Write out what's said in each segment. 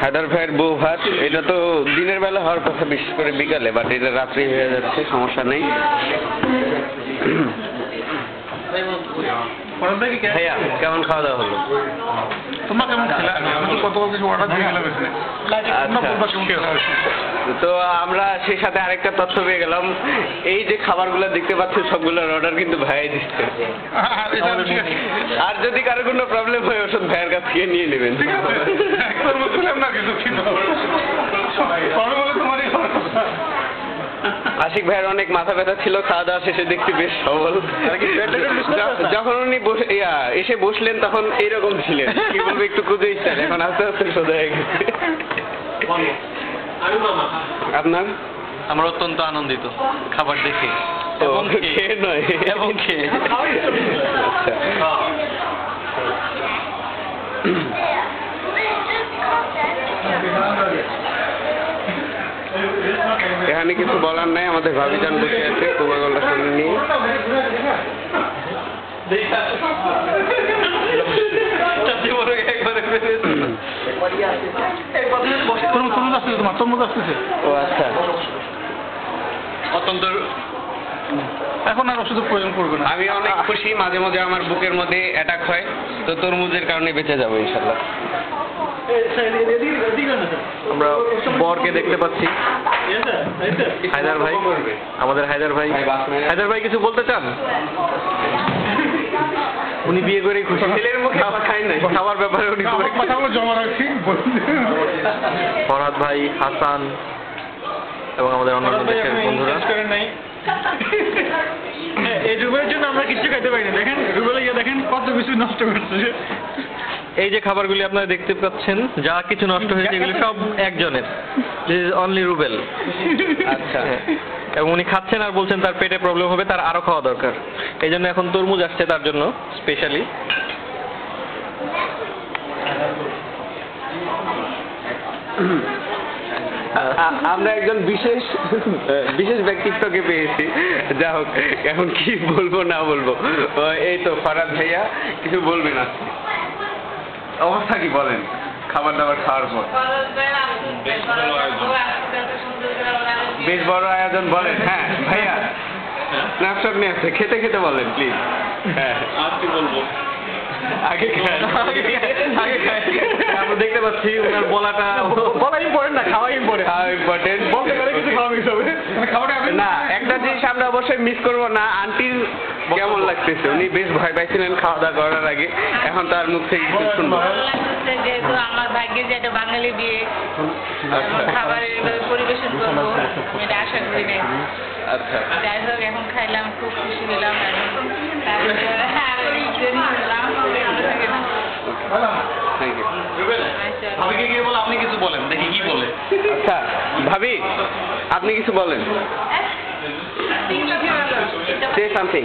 হায়দার ভাইয়ের বউ ভাত, এটা তো দিনের বেলা হওয়ার কথা, বিশেষ করে বিকালে, বাট এটা রাত্রি হয়ে যাচ্ছে, সমস্যা নেই। ভাইয়া কেমন খাওয়া দাওয়া হলো? তো আমরা সেই সাথে আরেকটা তথ্য পেয়ে গেলাম, এই যে খাবারগুলো দেখতে পাচ্ছেন সবগুলোর অর্ডার কিন্তু ভাইয়াই দিচ্ছে। আর যদি কারো কোনো প্রবলেম হয় ওষুধ ভাইয়ের কাছ থেকে নিয়ে নেবেন। আশিক ভাইয়ের অনেক মাথা ব্যথা ছিল, খাওয়া দাওয়া শেষে দেখতে বেশ সবল। যখন উনি এসে বসলেন তখন এইরকম ছিলেন, কি বলবো, একটু কুদে ইচ্ছার, এখন আস্তে আস্তে সোজা হয়ে গেছে। আপনার? আমরা অত্যন্ত আনন্দিত খাবার দেখে, এবং খেয়ে নয়, এবং খেয়ে। এখানে কিছু বলার নাই, আমাদের ভাবিজান বসে আছে কোকাকোলার সামনে নিয়ে। ও আচ্ছা, অত্যন্ত এখন আর ওষুধ প্রয়োজন করবে না। আমি অনেক খুশি, মাঝে মাঝে আমার বুকের মধ্যে অ্যাটাক হয়, তো তরমুজের কারণে বেঁচে যাবো ইনশাল্লাহ। আমরা বরকে দেখতে পাচ্ছি, হায়দার ভাই, আমাদের হায়দার ভাই। হায়দার ভাই কিছু বলতে চান? উনি বিয়ে করে খুশি, ছেলের মুখে খাই নাই, খাবার ব্যাপারে উনি কথাগুলো জমা রাখছি। ফরহাদ ভাই, হাসান এবং আমাদের অন্যান্য দেশের বন্ধুরা। এই রুবেলের জন্য আমরা কিছু খাইতে পারি না। দেখেন রুবেলে গিয়ে দেখেন কত কিছু নষ্ট করছে। এই যে খাবারগুলি আপনারা দেখতে পাচ্ছেন, যা কিছু নষ্ট হয়েছে এগুলি সব একজনের, দিস ইজ অনলি রুবেল। আচ্ছা, এবং উনি খাচ্ছেন আর বলছেন তার পেটে প্রবলেম হবে, তার আরো খাওয়া দরকার। এই জন্য এখন তরমুজ আসছে তার জন্য স্পেশালি। আমরা একজন বিশেষ ব্যক্তিত্বকে পেয়েছি। যা হোক, এখন কি বলবো না বলবো, এই তো ফরহাদ ভাইয়া কিছু বলবেন না, অবস্থা কি বলেন খাবার দাবার খাওয়ার পর? বেশ বড় আয়োজন বলেন। হ্যাঁ ভাইয়া, স্ন্যাপশট নিয়ে আসছে, খেতে খেতে বলেন প্লিজ। হ্যাঁ, আর কি বলবো, আগে আমরা দেখতে পাচ্ছি ওনার বলা ইম্পর্টেন্ট না, খাওয়া ইম্পর্টেন্ট। ইম্পর্টেন্ট বলতে পারে কিছু খাওয়া মিস হবে না। একটা জিনিস আমরা অবশ্যই মিস করবো না, আন্টির কেমন লাগতেছে? উনি বেশ ভয় পাইছিলেন খাওয়া দাওয়া করার আগে, এখন তার মুখ থেকে কিছু শুনবো। যেহেতু আমার ভাগ্যে যে একটা বাঙালি বিয়ে, খাবারের পরিবেশন করবো এটা আশা করি নাই। আচ্ছা, যাই হোক এখন খাইলাম, খুব খুশি হলাম। Thank you. ভাবিকে গিয়ে বলো আপনি কিছু বলেন, দেখি কি বলে। আচ্ছা ভাবি, আপনি কিছু বলেন, সে সামথিং।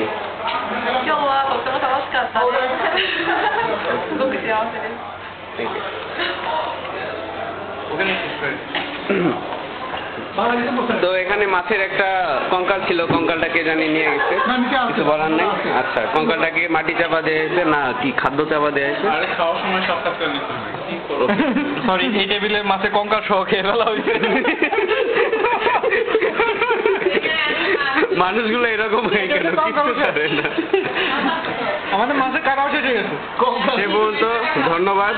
তো এখানে মাছের একটা কঙ্কাল ছিল, কঙ্কালটা কে জানি নিয়ে গেছে, কিছু বলার নেই। আচ্ছা, কঙ্কালটাকে মাটি চাপা দেওয়া হয়েছে না কি খাদ্য চাপা দেওয়া হয়েছে? খাওয়ার সময় সব কাজ করে নিতে হবে। সরি, এই টেবিলে মাছে কঙ্কাল সহ খেয়ে ফেলা হয়েছে। মানুষগুলো এরকম হয়ে গেল, কিছু করে না। আমাদের মাঝে কাটাও শেষ হয়ে গেছে। সে বলতো ধন্যবাদ।